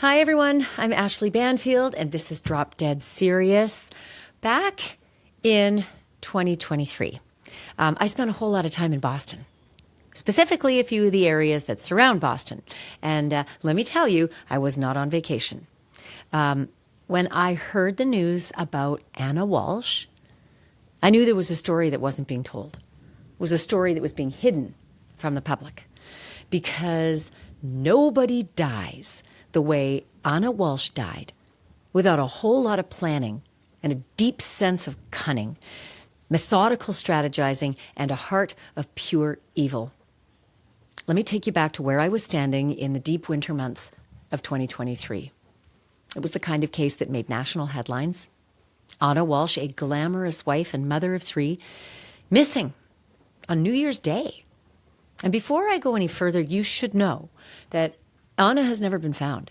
Hi, everyone. I'm Ashleigh Banfield, and this is Drop Dead Serious. Back in 2023, I spent a whole lot of time in Boston, specifically a few of the areas that surround Boston. And let me tell you, I was not on vacation. When I heard the news about Anna Walshe, I knew there was a story that wasn't being told. It was a story that was being hidden from the public, because nobody dies the way Anna Walshe died without a whole lot of planning and a deep sense of cunning, methodical strategizing, and a heart of pure evil. Let me take you back to where I was standing in the deep winter months of 2023. It was the kind of case that made national headlines. Anna Walshe, a glamorous wife and mother of three, missing on New Year's Day. And before I go any further, you should know that Anna has never been found.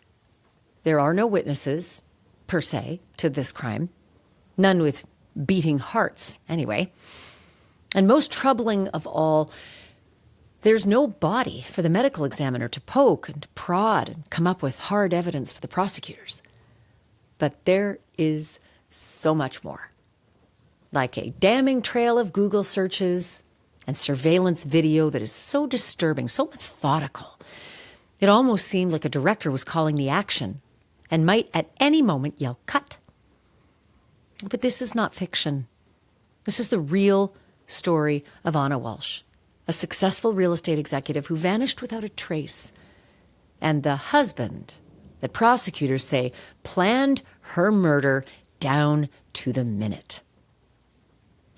There are no witnesses, per se, to this crime. None with beating hearts, anyway. And most troubling of all, there's no body for the medical examiner to poke and prod and come up with hard evidence for the prosecutors. But there is so much more. Like a damning trail of Google searches and surveillance video that is so disturbing, so methodical. It almost seemed like a director was calling the action and might at any moment yell, "Cut." But this is not fiction. This is the real story of Anna Walshe, a successful real estate executive who vanished without a trace, and the husband that prosecutors say planned her murder down to the minute.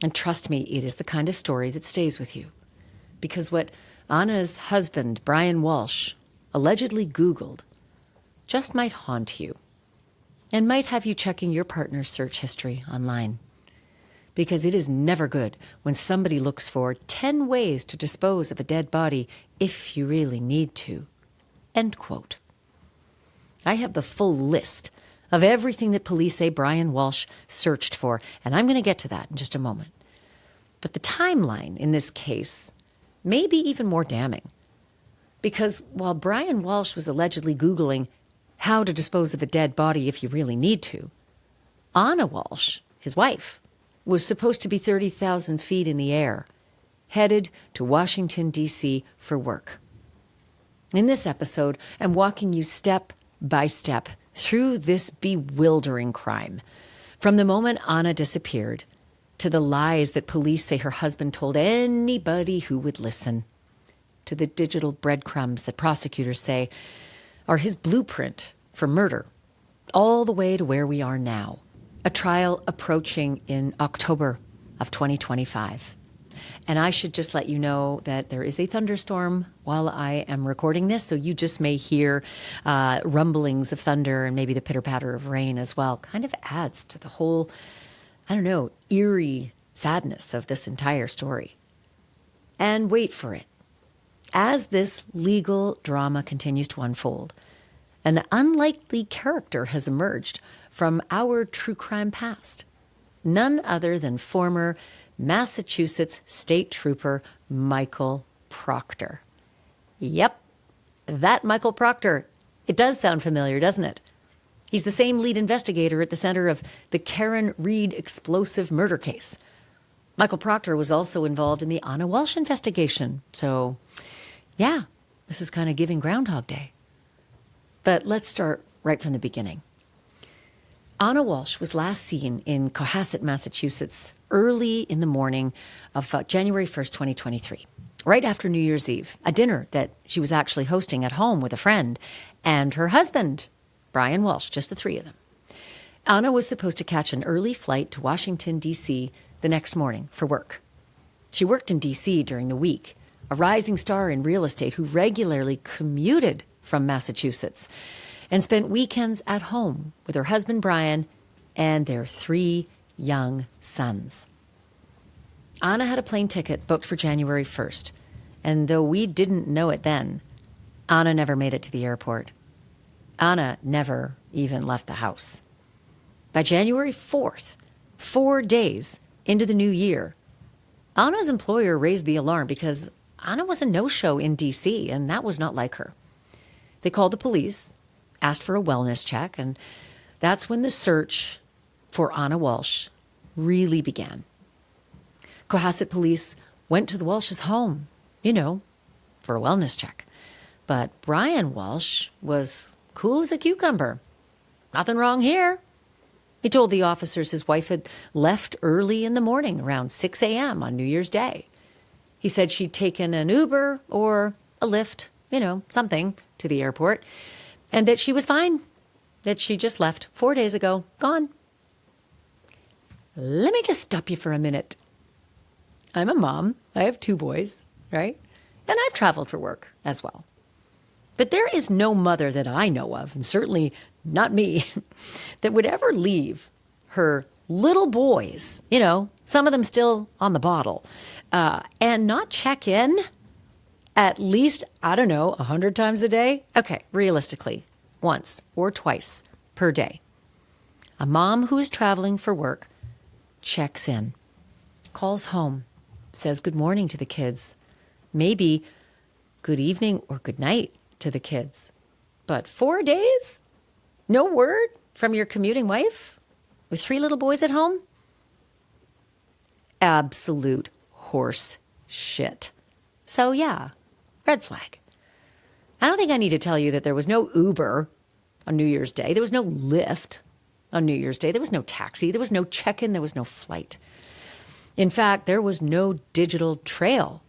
And trust me, it is the kind of story that stays with you, because what Anna's husband, Brian Walshe, allegedly Googled just might haunt you and might have you checking your partner's search history online. Because it is never good when somebody looks for 10 ways to dispose of a dead body if you really need to. End quote. I have the full list of everything that police say Brian Walshe searched for, and I'm going to get to that in just a moment. But the timeline in this case may be even more damning. Because while Brian Walshe was allegedly Googling how to dispose of a dead body if you really need to, Anna Walshe, his wife, was supposed to be 30,000 feet in the air, headed to Washington, D.C. for work. In this episode, I'm walking you step by step through this bewildering crime, from the moment Anna disappeared to the lies that police say her husband told anybody who would listen, to the digital breadcrumbs that prosecutors say are his blueprint for murder, all the way to where we are now, a trial approaching in October of 2025. And I should just let you know that there is a thunderstorm while I am recording this, so you just may hear rumblings of thunder and maybe the pitter-patter of rain as well. Kind of adds to the whole, eerie sadness of this entire story. And wait for it. As this legal drama continues to unfold, an unlikely character has emerged from our true crime past. None other than former Massachusetts State Trooper Michael Proctor. Yep, that Michael Proctor. It does sound familiar, doesn't it? He's the same lead investigator at the center of the Karen Reed explosive murder case. Michael Proctor was also involved in the Anna Walshe investigation. So, yeah, this is kind of giving Groundhog Day. But let's start right from the beginning. Anna Walshe was last seen in Cohasset, Massachusetts, early in the morning of January 1st, 2023, right after New Year's Eve, a dinner that she was actually hosting at home with a friend and her husband, Brian Walshe, just the three of them. Anna was supposed to catch an early flight to Washington, D.C. the next morning for work. She worked in D.C. during the week, a rising star in real estate who regularly commuted from Massachusetts and spent weekends at home with her husband, Brian, and their three young sons. Anna had a plane ticket booked for January 1st, and though we didn't know it then, Anna never made it to the airport. Anna never even left the house. By January 4th, 4 days into the new year, Anna's employer raised the alarm because Anna was a no-show in D.C., and that was not like her. They called the police, asked for a wellness check, and that's when the search for Anna Walshe really began. Cohasset police went to the Walshes' home, for a wellness check. But Brian Walshe was cool as a cucumber. Nothing wrong here. He told the officers his wife had left early in the morning, around 6 a.m. on New Year's Day. He said she'd taken an Uber or a Lyft, something, to the airport, and that she was fine, that she just left 4 days ago, gone. Let me just stop you for a minute. I'm a mom. I have 2 boys, right? And I've traveled for work as well. But there is no mother that I know of, and certainly not me, that would ever leave her little boys, some of them still on the bottle, and not check in at least, 100 times a day? Okay, realistically, once or twice per day. A mom who is traveling for work checks in, calls home, says good morning to the kids, maybe good evening or good night to the kids. But 4 days? No word from your commuting wife with 3 little boys at home? Absolute horse shit. So yeah, red flag. I don't think I need to tell you that there was no Uber on New Year's Day. There was no Lyft on New Year's Day. There was no taxi. There was no check-in. There was no flight. In fact, there was no digital trail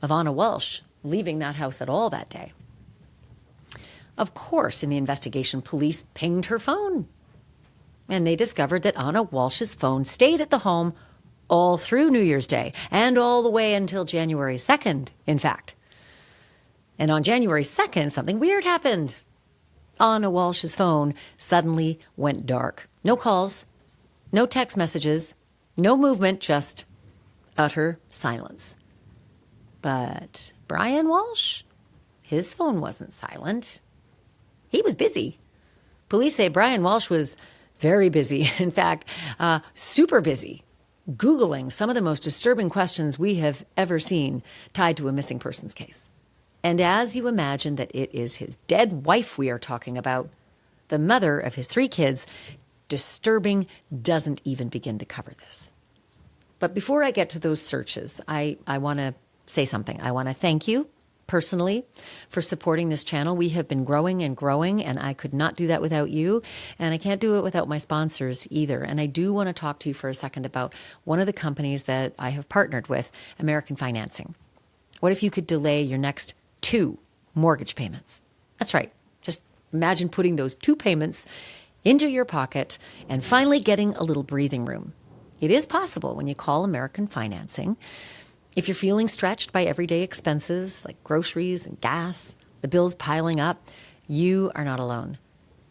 of Anna Walshe leaving that house at all that day. Of course, in the investigation, police pinged her phone. And they discovered that Anna Walshe's phone stayed at the home all through New Year's Day and all the way until January 2nd, in fact. And on January 2nd, something weird happened. Anna Walshe's phone suddenly went dark. No calls, no text messages, no movement, just utter silence. But Brian Walshe, his phone wasn't silent. He was busy. Police say Brian Walshe was very busy. In fact, super busy, Googling some of the most disturbing questions we have ever seen tied to a missing persons case. And as you imagine that it is his dead wife we are talking about, the mother of his 3 kids, disturbing doesn't even begin to cover this. But before I get to those searches, I want to say something. I want to thank you personally for supporting this channel. We have been growing and growing, and I could not do that without you, and I can't do it without my sponsors either. And I do want to talk to you for a second about one of the companies that I have partnered with, American Financing. What if you could delay your next 2 mortgage payments? That's right. Just imagine putting those 2 payments into your pocket and finally getting a little breathing room. It is possible when you call American Financing. If you're feeling stretched by everyday expenses like groceries and gas, the bills piling up, you are not alone.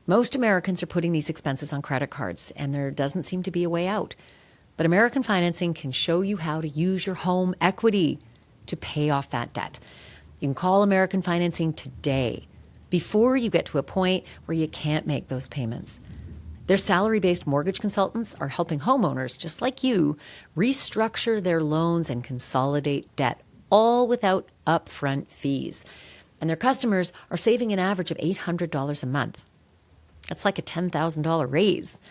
Most Americans are putting these expenses on credit cards, and there doesn't seem to be a way out. But American Financing can show you how to use your home equity to pay off that debt. You can call American Financing today before you get to a point where you can't make those payments. Their salary-based mortgage consultants are helping homeowners just like you restructure their loans and consolidate debt, all without upfront fees. And their customers are saving an average of $800 a month. That's like a $10,000 raise.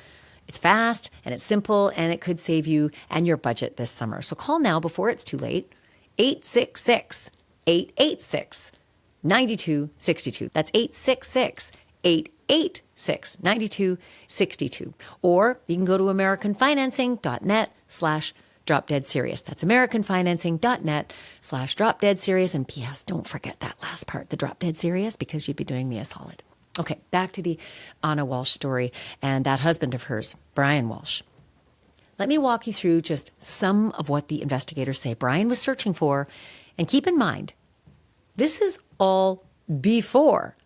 It's fast and it's simple, and it could save you and your budget this summer. So call now before it's too late. 866-886-9262. That's 866-886-9262. Or you can go to americanfinancing.net/dropdeadserious. That's americanfinancing.net/dropdeadserious. And P.S., don't forget that last part, the drop dead serious, because you'd be doing me a solid. Okay, back to the Anna Walshe story and that husband of hers, Brian Walshe. Let me walk you through just some of what the investigators say Brian was searching for. And keep in mind, this is all before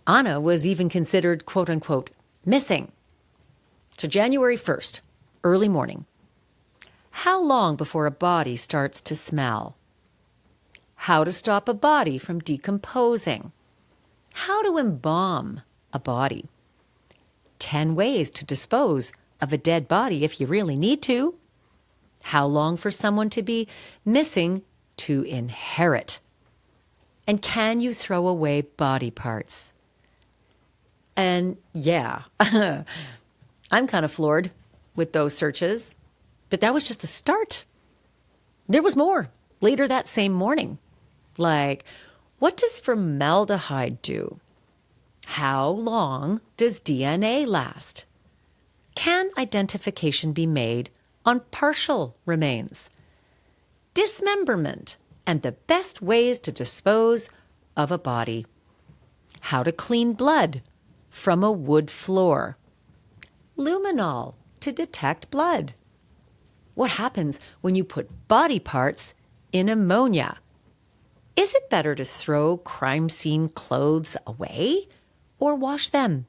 Anna was even considered, quote unquote, missing. So January 1st, early morning. How long before a body starts to smell? How to stop a body from decomposing? How to embalm a body? 10 ways to dispose of a dead body if you really need to. How long for someone to be missing to inherit? And can you throw away body parts? And yeah, I'm kind of floored with those searches, but that was just the start. There was more later that same morning. Like, what does formaldehyde do? How long does DNA last? Can identification be made on partial remains? Dismemberment and the best ways to dispose of a body. How to clean blood from a wood floor. Luminol to detect blood. What happens when you put body parts in ammonia? Is it better to throw crime scene clothes away or wash them?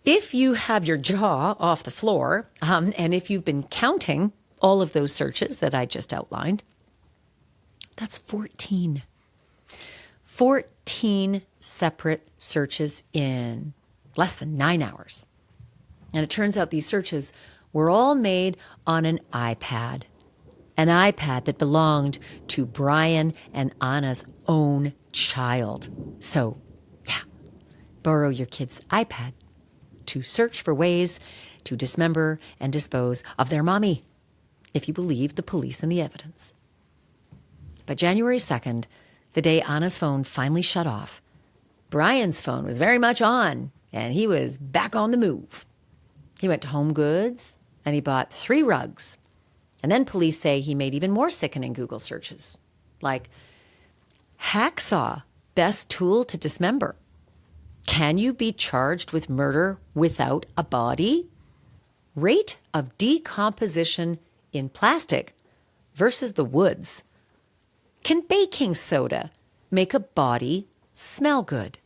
If you have your jaw off the floor, and if you've been counting all of those searches that I just outlined, that's 14. 14 separate searches in less than 9 hours. And it turns out these searches were all made on an iPad that belonged to Brian and Anna's own child. So, yeah, borrow your kid's iPad to search for ways to dismember and dispose of their mommy, if you believe the police and the evidence. But January 2nd, the day Anna's phone finally shut off, Brian's phone was very much on, and he was back on the move. He went to Home Goods, and he bought 3 rugs. And then police say he made even more sickening Google searches, like hacksaw, best tool to dismember. Can you be charged with murder without a body? Rate of decomposition in plastic versus the woods. Can baking soda make a body smell good?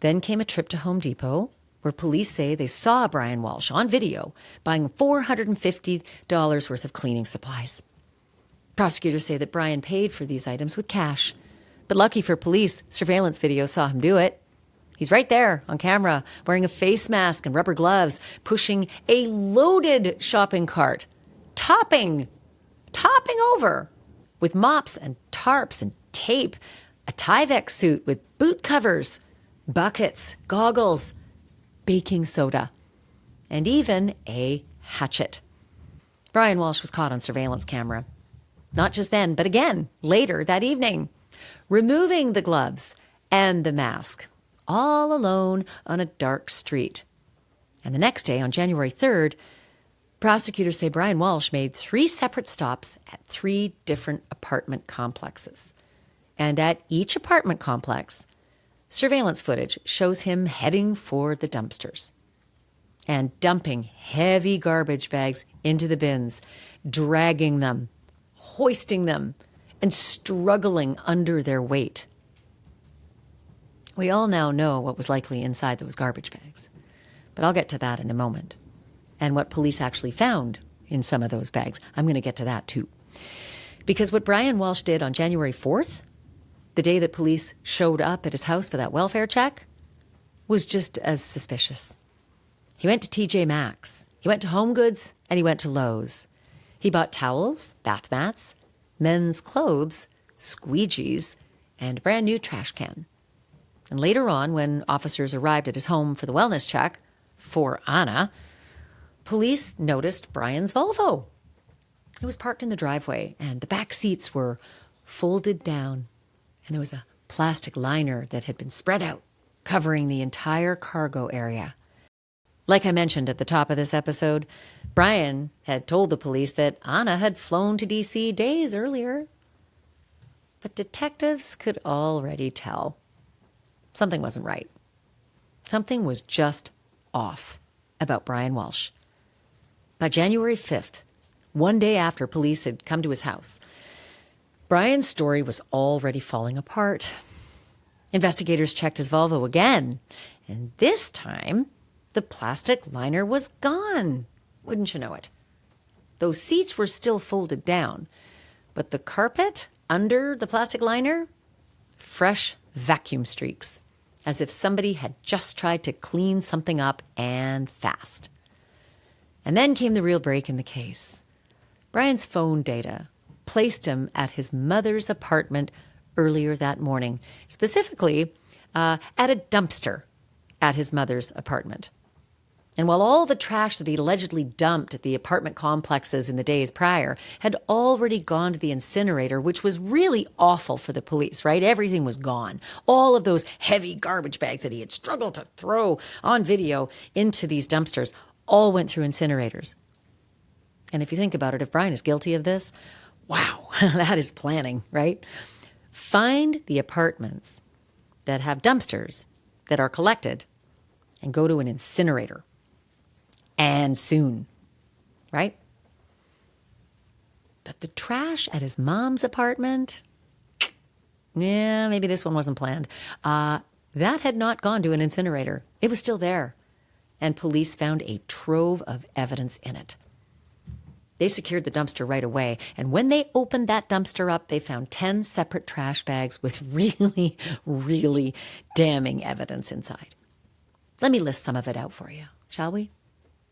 Then came a trip to Home Depot, where police say they saw Brian Walshe on video buying $450 worth of cleaning supplies. Prosecutors say that Brian paid for these items with cash. But lucky for police, surveillance video saw him do it. He's right there on camera, wearing a face mask and rubber gloves, pushing a loaded shopping cart, topping over with mops and tarps and tape, a Tyvek suit with boot covers, buckets, goggles, baking soda, and even a hatchet. Brian Walshe was caught on surveillance camera. Not just then, but again, later that evening, removing the gloves and the mask, all alone on a dark street. And the next day, on January 3rd, prosecutors say Brian Walshe made 3 separate stops at 3 different apartment complexes. And at each apartment complex, surveillance footage shows him heading for the dumpsters and dumping heavy garbage bags into the bins, dragging them, hoisting them, and struggling under their weight. We all now know what was likely inside those garbage bags, but I'll get to that in a moment. And what police actually found in some of those bags. I'm going to get to that too. Because what Brian Walshe did on January 4th, the day that police showed up at his house for that welfare check, was just as suspicious. He went to TJ Maxx, he went to Home Goods, and he went to Lowe's. He bought towels, bath mats, men's clothes, squeegees, and a brand new trash can. And later on, when officers arrived at his home for the wellness check for Anna, police noticed Brian's Volvo. It was parked in the driveway, and the back seats were folded down. And there was a plastic liner that had been spread out, covering the entire cargo area. Like I mentioned at the top of this episode, Brian had told the police that Anna had flown to D.C. days earlier. But detectives could already tell. Something wasn't right. Something was just off about Brian Walshe. By January 5th, one day after police had come to his house, Brian's story was already falling apart. Investigators checked his Volvo again, and this time, the plastic liner was gone. Wouldn't you know it? Those seats were still folded down, but the carpet under the plastic liner, fresh vacuum streaks, as if somebody had just tried to clean something up and fast. And then came the real break in the case. Brian's phone data placed him at his mother's apartment earlier that morning, specifically at a dumpster at his mother's apartment. And while all the trash that he allegedly dumped at the apartment complexes in the days prior had already gone to the incinerator, which was really awful for the police, right? Everything was gone. All of those heavy garbage bags that he had struggled to throw on video into these dumpsters all went through incinerators. And if you think about it, if Brian is guilty of this, wow, that is planning, right? Find the apartments that have dumpsters that are collected and go to an incinerator. And soon, right? But the trash at his mom's apartment, yeah, maybe this one wasn't planned. That had not gone to an incinerator. It was still there. And police found a trove of evidence in it. They secured the dumpster right away. And when they opened that dumpster up, they found 10 separate trash bags with really, really damning evidence inside. Let me list some of it out for you, shall we?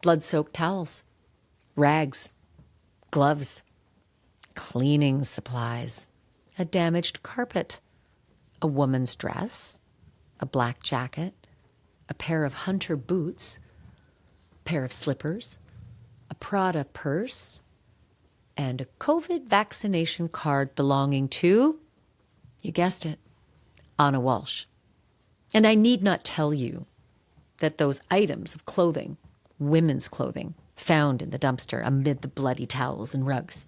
Blood-soaked towels, rags, gloves, cleaning supplies, a damaged carpet, a woman's dress, a black jacket, a pair of hunter boots, a pair of slippers, a Prada purse, and a COVID vaccination card belonging to, you guessed it, Anna Walshe. And I need not tell you that those items of clothing, women's clothing, found in the dumpster amid the bloody towels and rugs.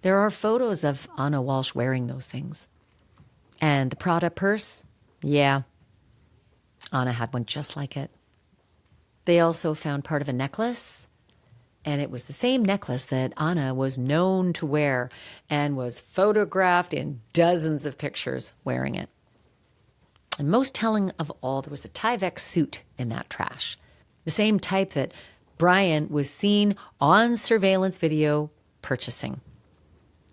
There are photos of Anna Walshe wearing those things. And the Prada purse, yeah, Anna had one just like it. They also found part of a necklace, and it was the same necklace that Anna was known to wear and was photographed in dozens of pictures wearing it. And most telling of all, there was a Tyvek suit in that trash. The same type that Brian was seen on surveillance video purchasing.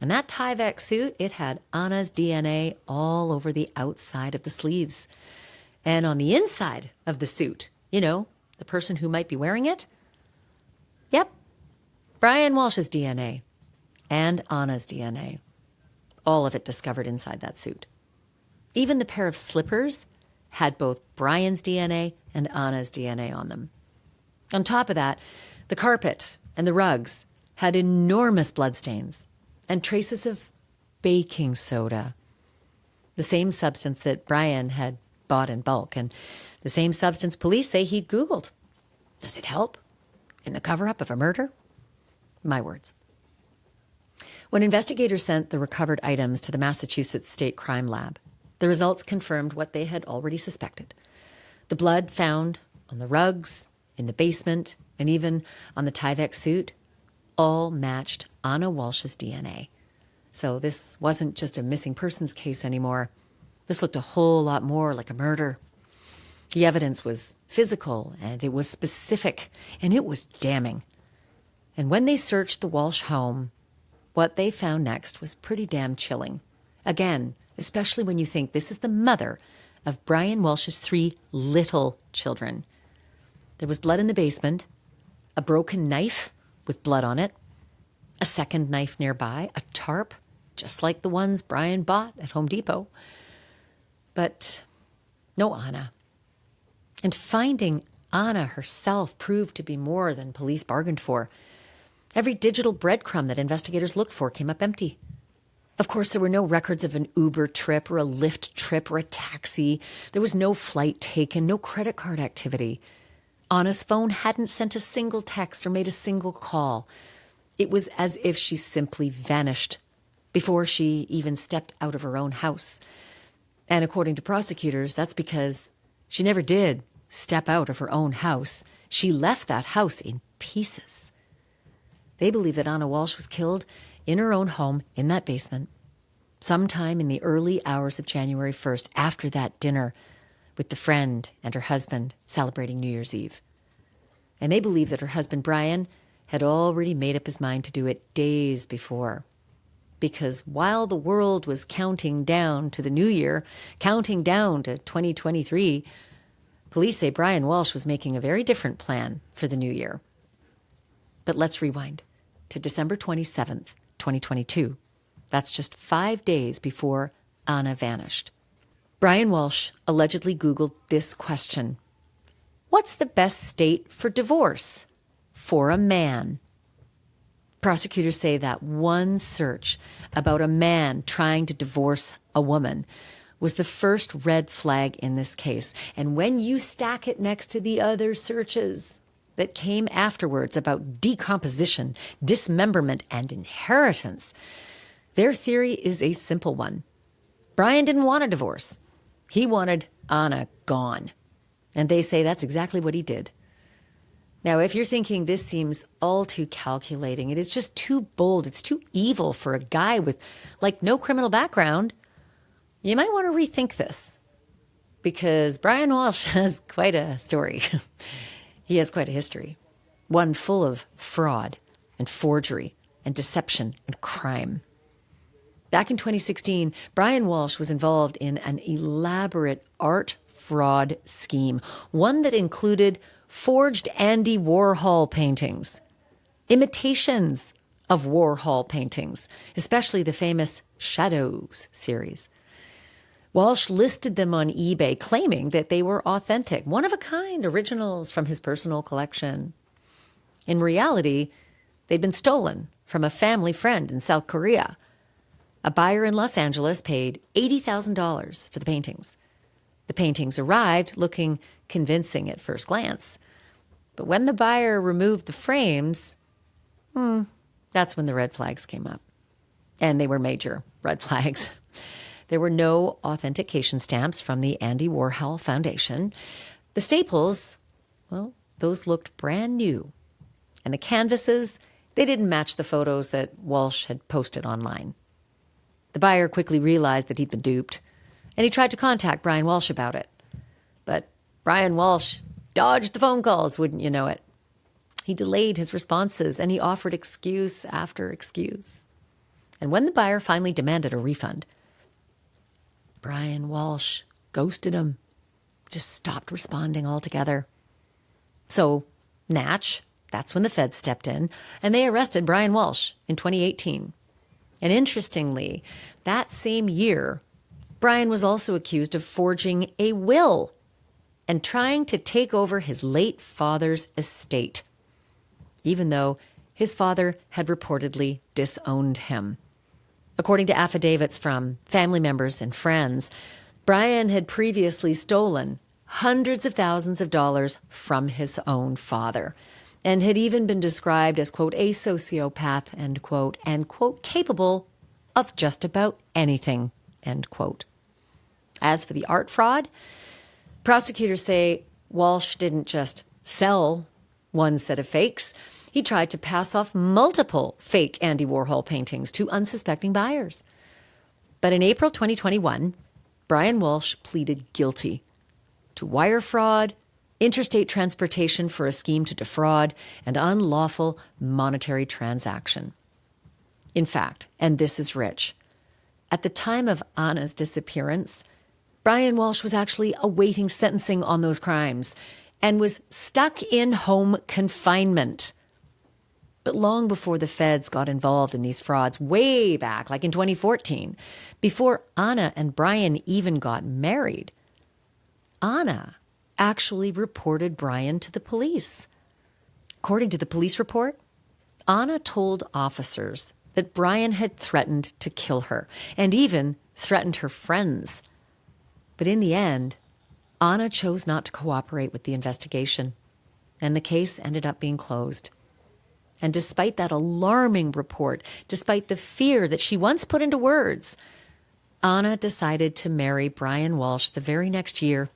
And that Tyvek suit, it had Anna's DNA all over the outside of the sleeves. And on the inside of the suit, you know, the person who might be wearing it, yep, Brian Walshe's DNA and Anna's DNA. All of it discovered inside that suit. Even the pair of slippers had both Brian's DNA and Anna's DNA on them. On top of that, the carpet and the rugs had enormous bloodstains and traces of baking soda, the same substance that Brian had bought in bulk, and the same substance police say he'd Googled. Does it help in the cover-up of a murder? My words. When investigators sent the recovered items to the Massachusetts State Crime Lab, the results confirmed what they had already suspected. The blood found on the rugs, in the basement, and even on the Tyvek suit, all matched Anna Walshe's DNA. So this wasn't just a missing persons case anymore. This looked a whole lot more like a murder. The evidence was physical, and it was specific, and it was damning. And when they searched the Walshe home, what they found next was pretty damn chilling. Again, especially when you think this is the mother of Brian Walshe's 3 little children. There was blood in the basement, a broken knife with blood on it, a second knife nearby, a tarp, just like the ones Brian bought at Home Depot. But no Anna. And finding Anna herself proved to be more than police bargained for. Every digital breadcrumb that investigators looked for came up empty. Of course, there were no records of an Uber trip or a Lyft trip or a taxi. There was no flight taken, no credit card activity. Anna's phone hadn't sent a single text or made a single call. It was as if she simply vanished before she even stepped out of her own house. And according to prosecutors, that's because she never did step out of her own house. She left that house in pieces. They believe that Anna Walshe was killed in her own home in that basement sometime in the early hours of January 1st after that dinner with the friend and her husband celebrating New Year's Eve. And they believe that her husband, Brian, had already made up his mind to do it days before. Because while the world was counting down to the new year, counting down to 2023, police say Brian Walshe was making a very different plan for the new year. But let's rewind to December 27th, 2022. That's just 5 days before Anna vanished. Brian Walshe allegedly Googled this question: what's the best state for divorce for a man? Prosecutors say that one search about a man trying to divorce a woman was the first red flag in this case. And when you stack it next to the other searches that came afterwards about decomposition, dismemberment, and inheritance, their theory is a simple one. Brian didn't want a divorce. He wanted Anna gone. And they say that's exactly what he did. Now, if you're thinking this seems all too calculating, it is just too bold, it's too evil for a guy with, no criminal background, you might want to rethink this. Because Brian Walshe has quite a story. He has quite a history. One full of fraud and forgery and deception and crime. Back in 2016, Brian Walshe was involved in an elaborate art fraud scheme, one that included forged Andy Warhol paintings, imitations of Warhol paintings, especially the famous Shadows series. Walshe listed them on eBay, claiming that they were authentic, one-of-a-kind originals from his personal collection. In reality, they'd been stolen from a family friend in South Korea. A buyer in Los Angeles paid $80,000 for the paintings. The paintings arrived looking convincing at first glance. But when the buyer removed the frames, that's when the red flags came up. And they were major red flags. There were no authentication stamps from the Andy Warhol Foundation. The staples, those looked brand new. And the canvases, they didn't match the photos that Walshe had posted online. The buyer quickly realized that he'd been duped, and he tried to contact Brian Walshe about it. But Brian Walshe dodged the phone calls, wouldn't you know it. He delayed his responses, and he offered excuse after excuse. And when the buyer finally demanded a refund, Brian Walshe ghosted him, just stopped responding altogether. So, Natch, that's when the feds stepped in, and they arrested Brian Walshe in 2018. And interestingly, that same year, Brian was also accused of forging a will and trying to take over his late father's estate, even though his father had reportedly disowned him. According to affidavits from family members and friends, Brian had previously stolen hundreds of thousands of dollars from his own father and had even been described as, quote, a sociopath, end quote, and, quote, capable of just about anything, end quote. As for the art fraud, prosecutors say Walshe didn't just sell one set of fakes. He tried to pass off multiple fake Andy Warhol paintings to unsuspecting buyers. But in April 2021, Brian Walshe pleaded guilty to wire fraud, interstate transportation for a scheme to defraud, and unlawful monetary transaction. In fact, and this is rich, at the time of Anna's disappearance, Brian Walshe was actually awaiting sentencing on those crimes and was stuck in home confinement. But long before the feds got involved in these frauds, way back, like in 2014, before Anna and Brian even got married, Anna actually reported Brian to the police. According to the police report, Anna told officers that Brian had threatened to kill her and even threatened her friends. But in the end, Anna chose not to cooperate with the investigation, and the case ended up being closed. And despite that alarming report, despite the fear that she once put into words, Anna decided to marry Brian Walshe the very next year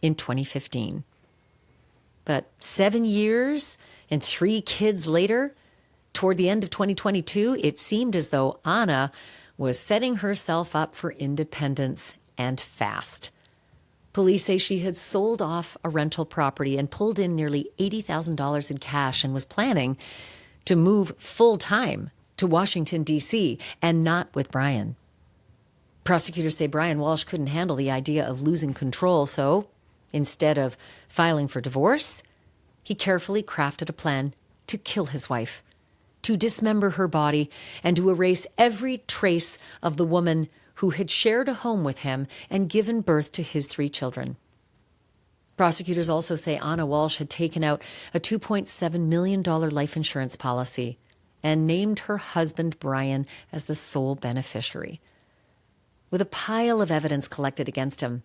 in 2015. But 7 years and 3 kids later, toward the end of 2022, it seemed as though Anna was setting herself up for independence and fast. Police say she had sold off a rental property and pulled in nearly $80,000 in cash and was planning to move full-time to Washington, D.C., and not with Brian. Prosecutors say Brian Walshe couldn't handle the idea of losing control, so instead of filing for divorce, he carefully crafted a plan to kill his wife, to dismember her body, and to erase every trace of the woman who had shared a home with him and given birth to his 3 children. Prosecutors also say Anna Walshe had taken out a $2.7 million life insurance policy and named her husband, Brian, as the sole beneficiary. With a pile of evidence collected against him,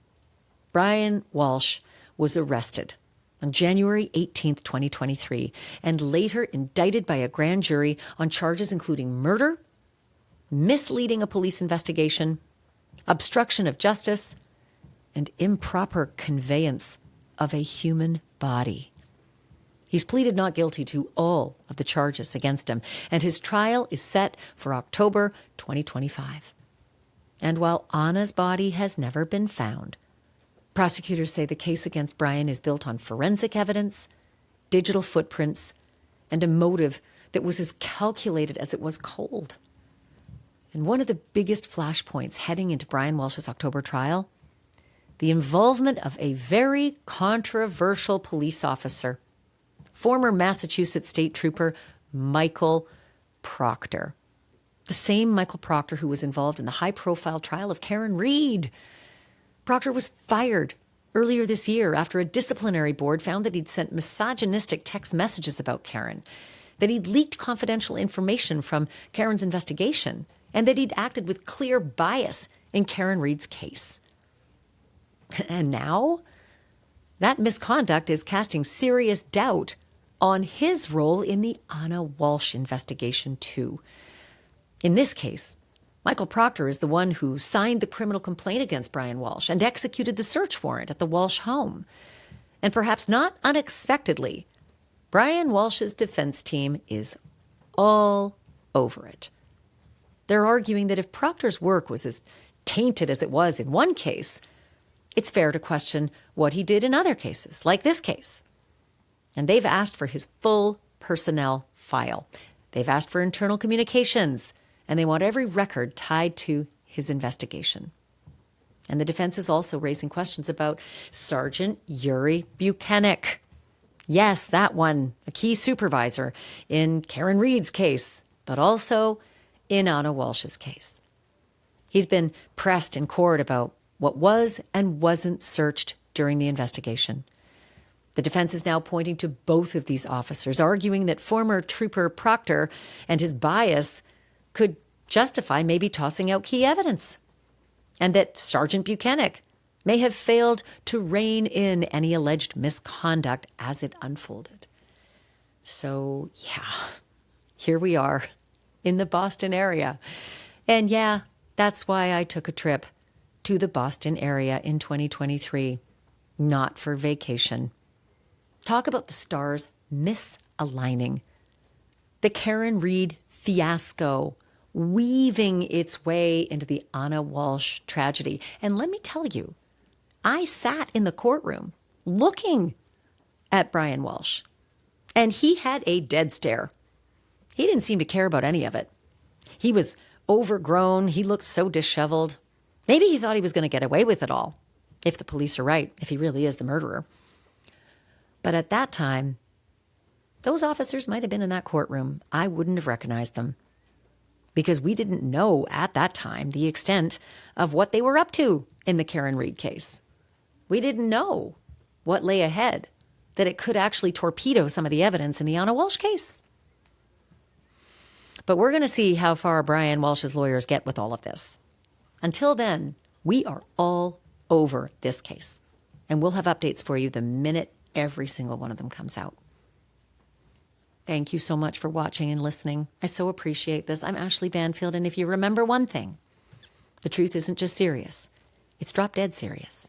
Brian Walshe was arrested on January 18, 2023, and later indicted by a grand jury on charges including murder, misleading a police investigation, obstruction of justice, and improper conveyance of a human body. He's pleaded not guilty to all of the charges against him, and his trial is set for October 2025. And while Anna's body has never been found, prosecutors say the case against Brian is built on forensic evidence, digital footprints, and a motive that was as calculated as it was cold. And one of the biggest flashpoints heading into Brian Walshe's October trial, the involvement of a very controversial police officer, former Massachusetts State Trooper Michael Proctor. The same Michael Proctor who was involved in the high-profile trial of Karen Read. Proctor was fired earlier this year after a disciplinary board found that he'd sent misogynistic text messages about Karen, that he'd leaked confidential information from Karen's investigation, and that he'd acted with clear bias in Karen Read's case. And now, that misconduct is casting serious doubt on his role in the Anna Walshe investigation, too. In this case, Michael Proctor is the one who signed the criminal complaint against Brian Walshe and executed the search warrant at the Walshe home. And perhaps not unexpectedly, Brian Walshe's defense team is all over it. They're arguing that if Proctor's work was as tainted as it was in one case, it's fair to question what he did in other cases, like this case. And they've asked for his full personnel file. They've asked for internal communications, and they want every record tied to his investigation. And the defense is also raising questions about Sergeant Yuri Buchanek. Yes, that one, a key supervisor in Karen Read's case, but also in Anna Walshe's case. He's been pressed in court about what was and wasn't searched during the investigation. The defense is now pointing to both of these officers, arguing that former Trooper Proctor and his bias could justify maybe tossing out key evidence, and that Sergeant Buchanek may have failed to rein in any alleged misconduct as it unfolded. So, yeah, here we are in the Boston area. And yeah, that's why I took a trip to the Boston area in 2023, not for vacation. Talk about the stars misaligning. The Karen Read fiasco weaving its way into the Anna Walshe tragedy. And let me tell you, I sat in the courtroom looking at Brian Walshe, and he had a dead stare. He didn't seem to care about any of it. He was overgrown. He looked so disheveled. Maybe he thought he was going to get away with it all, if the police are right, if he really is the murderer. But at that time, those officers might have been in that courtroom. I wouldn't have recognized them, because we didn't know at that time the extent of what they were up to in the Karen Read case. We didn't know what lay ahead, that it could actually torpedo some of the evidence in the Anna Walshe case. But we're going to see how far Brian Walshe's lawyers get with all of this. Until then, we are all over this case, and we'll have updates for you the minute every single one of them comes out. Thank you so much for watching and listening. I so appreciate this. I'm Ashleigh Banfield, and if you remember one thing, the truth isn't just serious. It's drop dead serious.